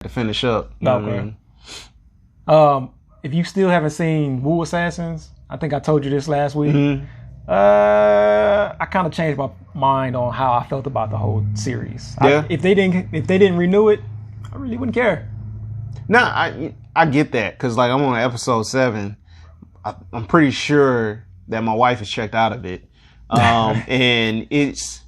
to finish up. You know what I mean? If you still haven't seen Wu Assassins, I think I told you this last week. I kind of changed my mind on how I felt about the whole series. Yeah. If they didn't renew it, I really wouldn't care. No, I get that because like I'm on episode 7. I'm pretty sure that my wife has checked out of it, and it's.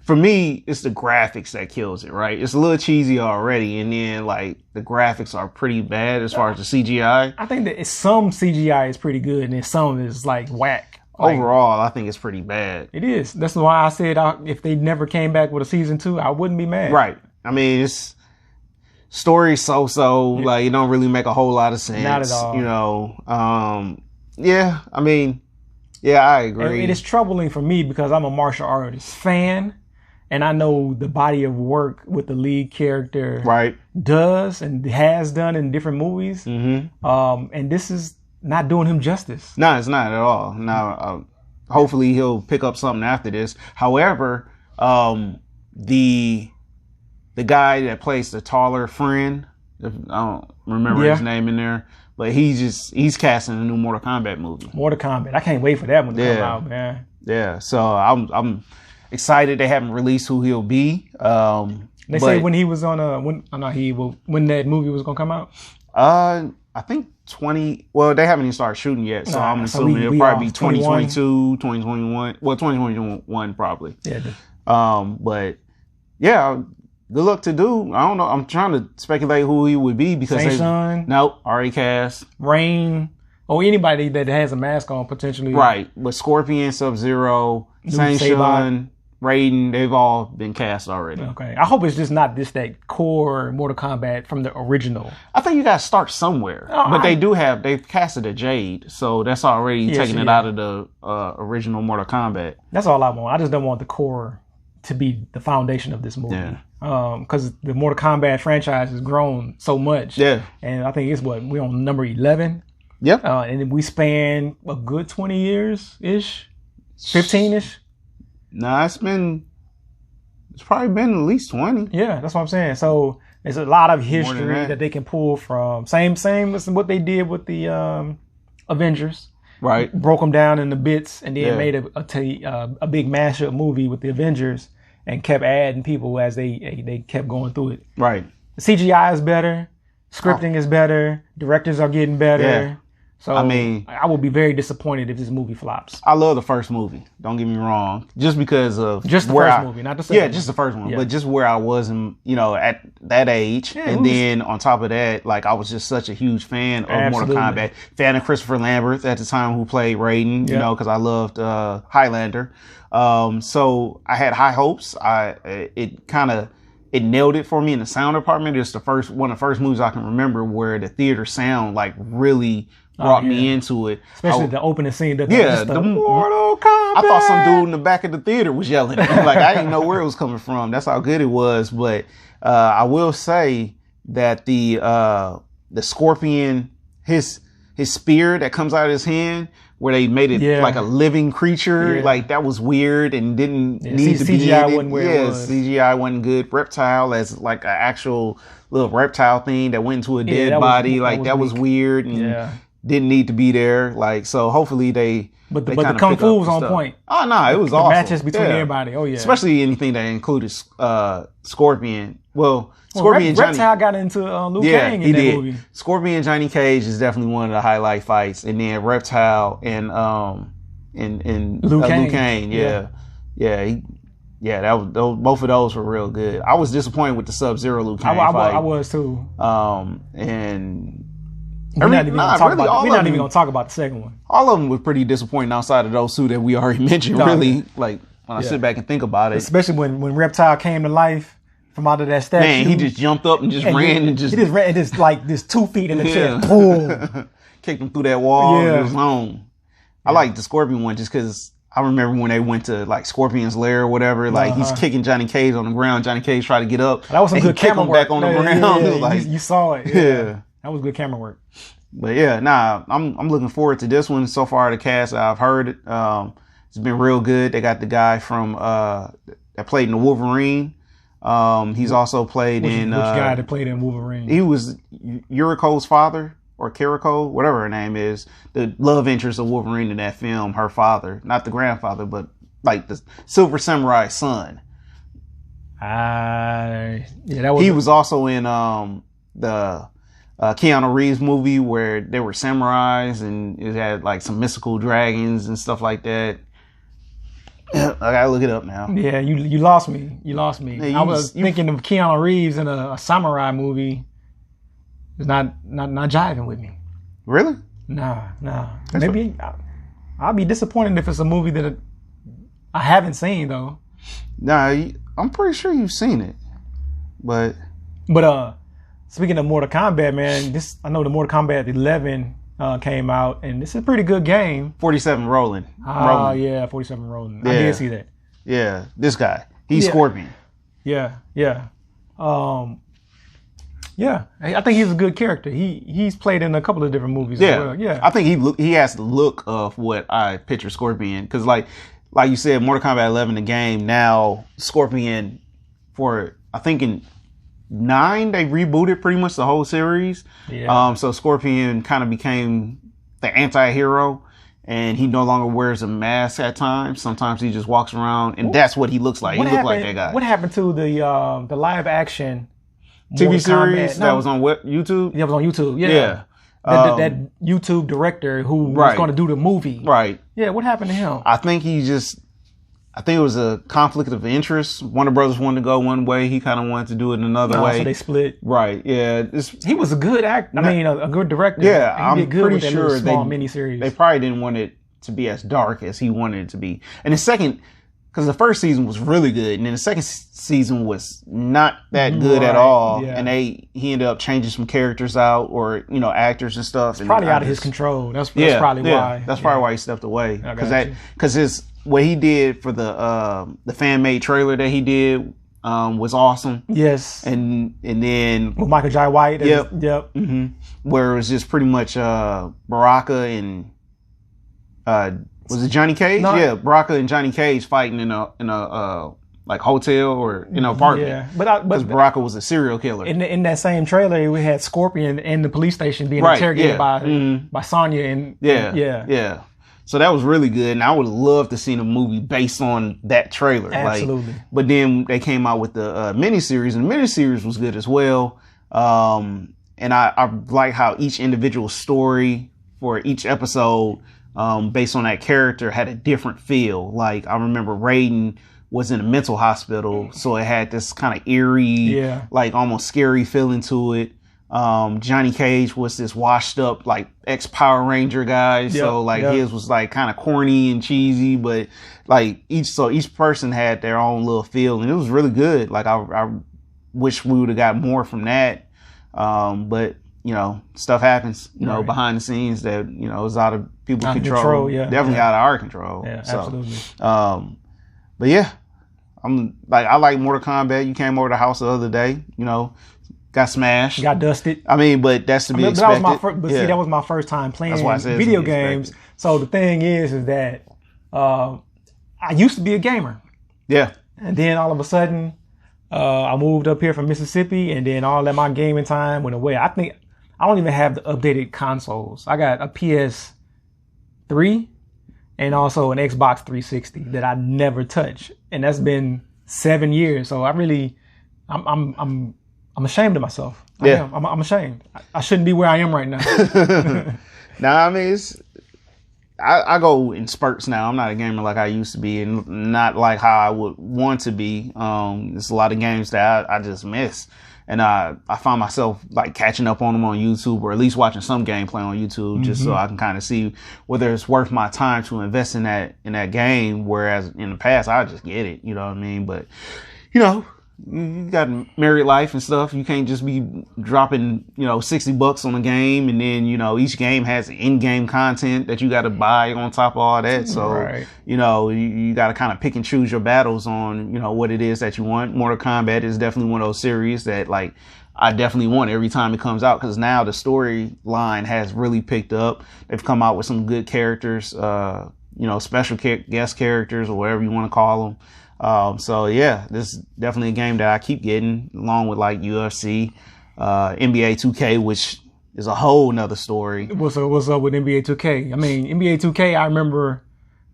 For me, it's the graphics that kills it, right? It's a little cheesy already, and then like the graphics are pretty bad as far as the CGI. I think that some CGI is pretty good, and then some is like whack. Overall, I think it's pretty bad. It is. That's why I said if they never came back with a season 2, I wouldn't be mad. Right. I mean, it's story so-so. Yeah. Like it don't really make a whole lot of sense. Not at all. You know. Yeah. I mean, yeah, I agree. And it is troubling for me because I'm a martial artist fan. And I know the body of work with the lead character does and has done in different movies. And this is not doing him justice. No, it's not at all. Now, hopefully he'll pick up something after this. However, the guy that plays the taller friend, I don't remember his name in there, but he's casting a new Mortal Kombat movie. Mortal Kombat. I can't wait for that one to come out, man. Yeah. So I'm excited they haven't released who he'll be. They say when he was on when that movie was gonna come out. I think 20. Well, they haven't even started shooting yet, so I'm assuming it'll probably be 2022, 2021. Well, 2021 probably. Yeah. But yeah, good luck to do. I don't know. I'm trying to speculate who he would be because nope, already cast. Rain. Or anybody that has a mask on potentially. Right, but Scorpion, Sub-Zero, Shang-Shun, Raiden, they've all been cast already. Okay. I hope it's just not that core Mortal Kombat from the original. I think you got to start somewhere. But they've casted a Jade, so that's already taking it out of the original Mortal Kombat. That's all I want. I just don't want the core to be the foundation of this movie. Yeah. Because the Mortal Kombat franchise has grown so much. Yeah. And I think it's we're on number 11. Yep. And we span a good 20 years-ish, 15-ish. Nah, it's probably been at least 20. Yeah, that's what I'm saying. So there's a lot of history that they can pull from. Same as what they did with the Avengers. Right. Broke them down into bits and then made a big mashup movie with the Avengers and kept adding people as they kept going through it. Right. The CGI is better. Scripting is better. Directors are getting better. Yeah. So I mean, I will be very disappointed if this movie flops. I love the first movie. Don't get me wrong. Just because of just the first movie, not the second. Yeah, just the first one. Yeah. But just where I was in, at that age, and then on top of that, like I was just such a huge fan of Mortal Kombat. Fan of Christopher Lambert at the time who played Raiden. You know, because I loved Highlander. So I had high hopes. It nailed it for me in the sound department. It's one of the first movies I can remember where the theater sound like really brought me into it. Especially the opening scene. The Mortal Kombat. I thought some dude in the back of the theater was yelling. Like I didn't know where it was coming from. That's how good it was. But I will say that the Scorpion, his spear that comes out of his hand, where they made it like a living creature, like that was weird and didn't need to be CGI wasn't where it was. CGI wasn't good. Reptile as like an actual little reptile thing that went into a dead body, that was weird and didn't need to be there. Like so, hopefully they. But the kung fu was on point. Oh no, it was awesome. Matches between everybody. Oh yeah, especially anything that included Scorpion. Well, Scorpion Reptile got into Liu Kang in that movie. Scorpion Johnny Cage is definitely one of the highlight fights, and then Reptile and Liu Kang. That was both of those were real good. I was disappointed with the Sub-Zero Liu Kang fight. I was too. And we're not even gonna talk about the second one. All of them were pretty disappointing outside of those two that we already mentioned. Really, like when I sit back and think about it, especially when Reptile came to life from out of that statue. Man, he just jumped up and just ran and just... He just ran just like this 2 feet in the chest. Boom. Kicked him through that wall and it was home. I like the Scorpion one just because I remember when they went to like Scorpion's lair or whatever, like he's kicking Johnny Cage on the ground. Johnny Cage tried to get up. That was some good camera work. Back on the ground. Like, you saw it. Yeah. That was good camera work. But I'm looking forward to this one. So far, the cast I've heard, it's been real good. They got the guy from that played in the Wolverine. He's also played in which guy that played in Wolverine? He was Yuriko's father, or Kiriko, whatever her name is, the love interest of Wolverine in that film. Her father, not the grandfather, but like the Silver Samurai's son. He was also in the Keanu Reeves movie where they were samurais and it had like some mystical dragons and stuff like that. I gotta look it up now. Yeah, you lost me. You lost me. Yeah, I was thinking of Keanu Reeves in a samurai movie. It's not jiving with me. Really? Nah. Maybe I'll be disappointed if it's a movie that I haven't seen though. Nah, I'm pretty sure you've seen it, but speaking of Mortal Kombat, man, I know the Mortal Kombat 11 came out, and this is a pretty good game. 47 Roland. Yeah, 47 Roland. Yeah. I did see that. Yeah, this guy. He's Scorpion. Yeah. I think he's a good character. He's played in a couple of different movies as well. Yeah. I think he has the look of what I picture Scorpion, because like you said, Mortal Kombat 11, the game, now Scorpion, for I think in 9 they rebooted pretty much the whole series. Yeah. So Scorpion kind of became the anti-hero, and he no longer wears a mask at times. Sometimes he just walks around, and that's what he looks like. He looks like that guy. What happened to the live action TV series that was on YouTube? Yeah, it was on YouTube. Yeah. That YouTube director who was going to do the movie. Right. Yeah, what happened to him? I think it was a conflict of interest. Warner Brothers wanted to go one way. He kind of wanted to do it another way. So they split. Right. Yeah. He was a good actor. A good director. Yeah. I'm pretty sure small miniseries. They probably didn't want it to be as dark as he wanted it to be. And the second, because the first season was really good, and then the second season was not that good at all. Yeah. And he ended up changing some characters out, or actors and stuff. It's probably out of his control. That's probably why. That's probably why he stepped away. Because what he did for the fan made trailer that he did was awesome. Yes. And then with Michael Jai White. Yep. Mm-hmm. Where it was just pretty much Baraka and was it Johnny Cage? No. Yeah, Baraka and Johnny Cage fighting in a like hotel or apartment. Yeah, but Baraka was a serial killer. In that same trailer, we had Scorpion in the police station being interrogated by Sonya and yeah. So that was really good, and I would love to see a movie based on that trailer. Absolutely. But then they came out with the miniseries, and the miniseries was good as well. And I like how each individual story for each episode, based on that character, had a different feel. Like I remember Raiden was in a mental hospital, so it had this kind of eerie, like almost scary feeling to it. Johnny Cage was this washed up like ex-Power Ranger guy, so his was like kind of corny and cheesy, but like each person had their own little feel, and it was really good. Like I wish we would have got more from that, but stuff happens, behind the scenes that is out of people's control. Definitely out of our control. Yeah, absolutely. But yeah, I like Mortal Kombat. You came over to the house the other day, got smashed, got dusted. I mean, but that's to be expected. See, that was my first time playing video games. So the thing is that I used to be a gamer. Yeah. And then all of a sudden, I moved up here from Mississippi, and then all of my gaming time went away. I think I don't even have the updated consoles. I got a PS3 and also an Xbox 360 that I never touch, and that's been 7 years. So I'm ashamed of myself. I'm ashamed. I shouldn't be where I am right now. Now, I mean, I go in spurts now. I'm not a gamer like I used to be, and not like how I would want to be. There's a lot of games that I just miss, and I find myself like catching up on them on YouTube, or at least watching some gameplay on YouTube, just so I can kind of see whether it's worth my time to invest in that game. Whereas in the past, I just get it, you know what I mean? But you got married life and stuff. You can't just be dropping, $60 on a game, and then, each game has in-game content that you got to buy on top of all that. So, you got to kind of pick and choose your battles on, what it is that you want. Mortal Kombat is definitely one of those series that, like, I definitely want every time it comes out, because now the storyline has really picked up. They've come out with some good characters, special guest characters, or whatever you want to call them. So yeah, this is definitely a game that I keep getting along with like UFC, NBA 2K, which is a whole nother story. What's up with NBA 2K? I mean, NBA 2K, I remember.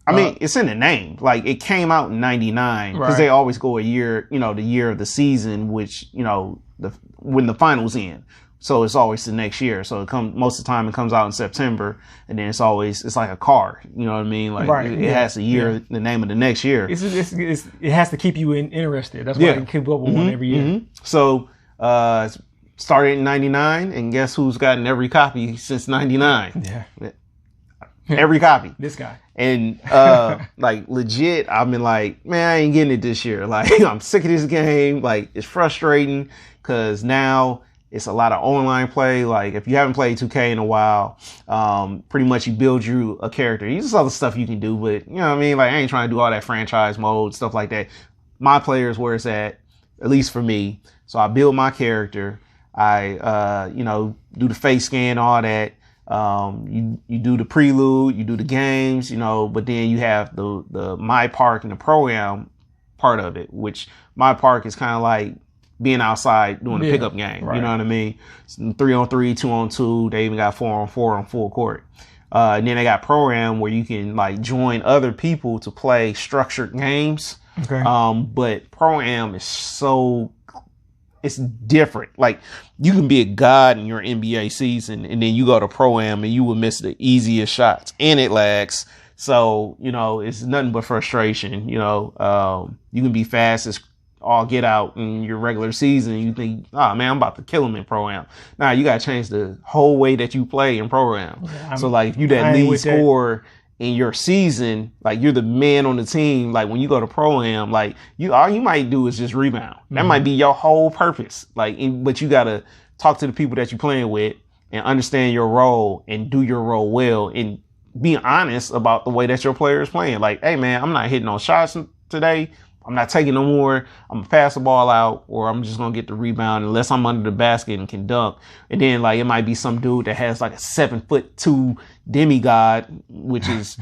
I mean, it's in the name. Like, it came out in 99 because they always go a year, the year of the season, which, when the finals end. So it's always the next year. So most of the time it comes out in September, and then it's like a car. You know what I mean? Like it has a year, the name of the next year. It has to keep you interested. That's why you keep up with one every year. So, started in 99, and guess who's gotten every copy since 99? Yeah. Every copy. This guy. And, like, legit, I've been like, man, I ain't getting it this year. Like, I'm sick of this game. Like, it's frustrating because now it's a lot of online play. Like, if you haven't played 2K in a while, pretty much you build you a character. There's other stuff you can do, but, you know what I mean? Like, I ain't trying to do all that franchise mode, stuff like that. My player is where it's at least for me. So I build my character. I, do the face scan, all that. You do the prelude, you do the games, but then you have the My Park and the Pro-Am part of it, which My Park is kind of like being outside doing a pickup game. Right. You know what I mean? 3-on-3, 2-on-2. They even got 4-on-4 on full court. And then they got Pro-Am where you can like join other people to play structured games. Okay. But Pro-Am is it's different. Like, you can be a god in your NBA season, and then you go to Pro-Am and you will miss the easiest shots, and it lags. So, it's nothing but frustration. You can be fast as all get out in your regular season. You think, oh man, I'm about to kill him in Pro-Am. Now you got to change the whole way that you play in Pro-Am. Yeah, so like, if you that lead scorer in your season, like you're the man on the team, like when you go to Pro-Am, like all you might do is just rebound. That might be your whole purpose. Like, but you got to talk to the people that you're playing with and understand your role and do your role well and be honest about the way that your player is playing. Like, hey man, I'm not hitting no shots today. I'm not taking no more. I'm gonna pass the ball out, or I'm just gonna get the rebound unless I'm under the basket and can dunk. And then like it might be some dude that has like a 7'2" demigod, which is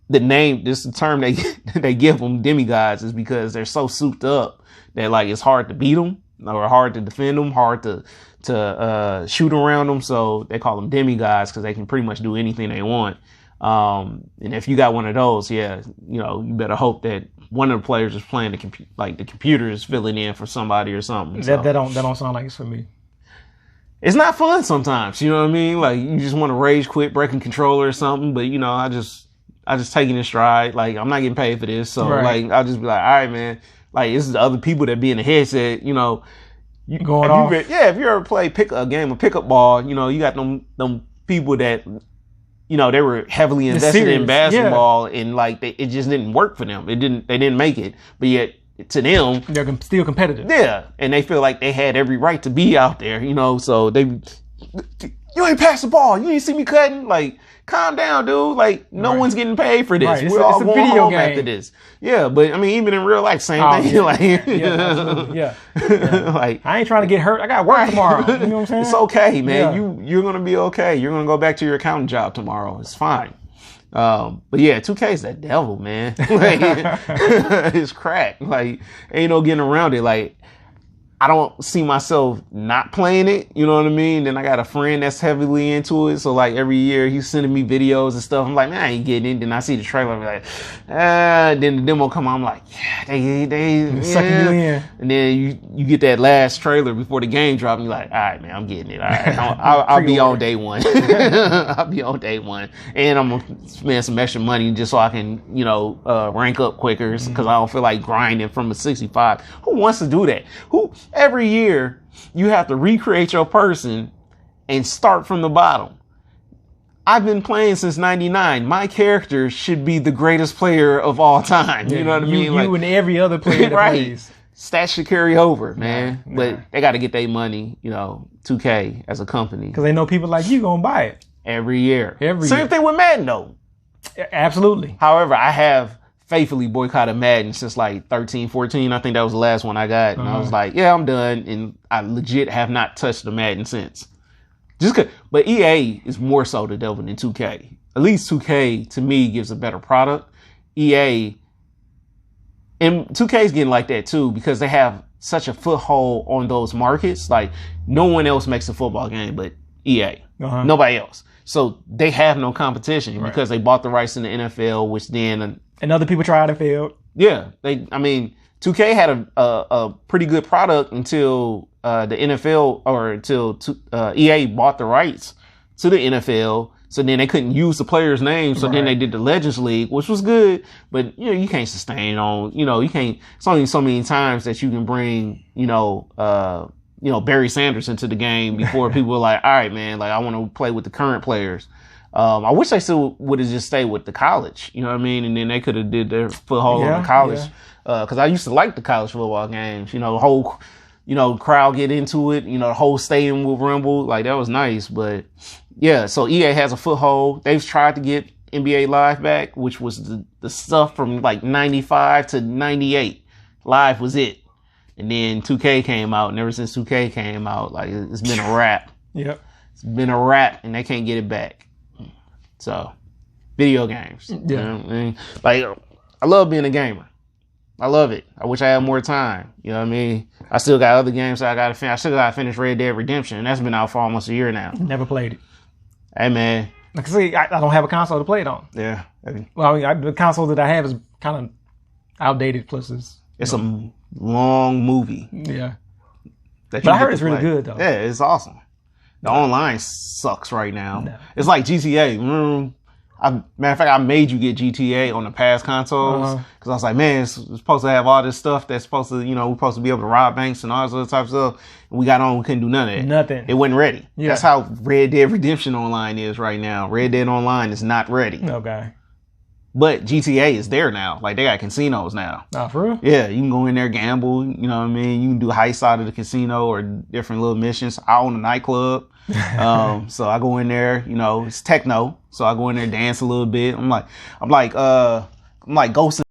the name. This is the term they give them, demigods, is because they're so souped up that like it's hard to beat them or hard to defend them, hard to shoot around them. So they call them demigods because they can pretty much do anything they want. And if you got one of those, you better hope that one of the players is playing the computer is filling in for somebody or something. That don't sound like it's for me. It's not fun sometimes, you know what I mean? Like, you just want to rage quit, breaking controller or something, but I just take it in stride. Like, I'm not getting paid for this, so like I'll just be like, all right, man. Like, this is the other people that be in the headset, you going off. If you ever play a game of pickup ball, you got them people that they were heavily invested in basketball, and like it just didn't work for them. They didn't make it, but yet to them, they're still competitive. Yeah, and they feel like they had every right to be out there. So you ain't pass the ball. You ain't see me cutting. Like, calm down, dude. Like, no one's getting paid for this. Right. We're all going home game after this. Yeah, but I mean, even in real life, same thing. Yeah. Like, absolutely. Yeah. Like, I ain't trying to get hurt. I got work tomorrow. You know what I'm saying? It's okay, man. Yeah. You're gonna be okay. You're gonna go back to your accounting job tomorrow. It's fine. But yeah, 2K is that devil, man. Like, it's crack. Like, ain't no getting around it. Like, I don't see myself not playing it. You know what I mean? Then I got a friend that's heavily into it. So like every year he's sending me videos and stuff. I'm like, man, I ain't getting it. Then I see the trailer. I'm like, then the demo come on. I'm like, yeah, they sucking you in. And then you get that last trailer before the game drop. And you're like, all right, man, I'm getting it. All right, I'll be on day one. I'll be on day one. And I'm going to spend some extra money just so I can, rank up quicker because I don't feel like grinding from a 65. Who wants to do that? Every year, you have to recreate your person and start from the bottom. I've been playing since 99. My character should be the greatest player of all time. You know what I mean? You and every other player that plays. Stats should carry over, man. But they got to get their money, 2K as a company. Because they know people like you going to buy it. Every year. Same thing with Madden, though. Absolutely. However, I have faithfully boycotted Madden since like 13, 14. I think that was the last one I got. And I was like, yeah, I'm done. And I legit have not touched the Madden since. But EA is more so the devil than 2K. At least 2K to me gives a better product. EA And 2K is getting like that too because they have such a foothold on those markets. Like no one else makes a football game but EA. Nobody else. So they have no competition because they bought the rights in the NFL, which then and other people tried and failed. Yeah, 2K had a pretty good product until the NFL or until EA bought the rights to the NFL. So then they couldn't use the players' names. So then they did the Legends League, which was good, but you can't sustain on. You can't. It's only so many times that you can bring Barry Sanders into the game before people are like, all right, man, like I want to play with the current players. I wish they still would have just stayed with the college. You know what I mean? And then they could have did their foothold on the college. Because I used to like the college football games. The whole, crowd get into it. The whole stadium will rumble. Like that was nice, but. Yeah, so EA has a foothold. They've tried to get NBA Live back, which was the stuff from like 95 to 98. Live was it. And then 2K came out, and ever since 2K came out, like it's been a wrap. Yep. It's been a wrap, and they can't get it back. So, video games. Yeah. You know what I mean? Like, I love being a gamer. I love it. I wish I had more time. You know what I mean? I still got other games that I got to finish. I still got to finish Red Dead Redemption, and that's been out for almost a year now. Never played it. Hey, man. Like, see, I don't have a console to play it on. Yeah. The console that I have is kind of outdated. Plus, it's a long movie. Yeah. But I heard it's really good, though. Yeah, it's awesome. The online sucks right now. No. It's like GTA. Matter of fact, I made you get GTA on the past consoles because I was like, man, it's supposed to have all this stuff that's supposed to, we're supposed to be able to rob banks and all this other type of stuff. And we couldn't do none of that. Nothing. It wasn't ready. Yeah. That's how Red Dead Redemption Online is right now. Red Dead Online is not ready. Okay. But GTA is there now. Like, they got casinos now. Oh, for real? Yeah, you can go in there, gamble, you know what I mean? You can do heists out of the casino or different little missions. I own a nightclub. So I go in there, it's techno. So I go in there, dance a little bit. I'm like Ghost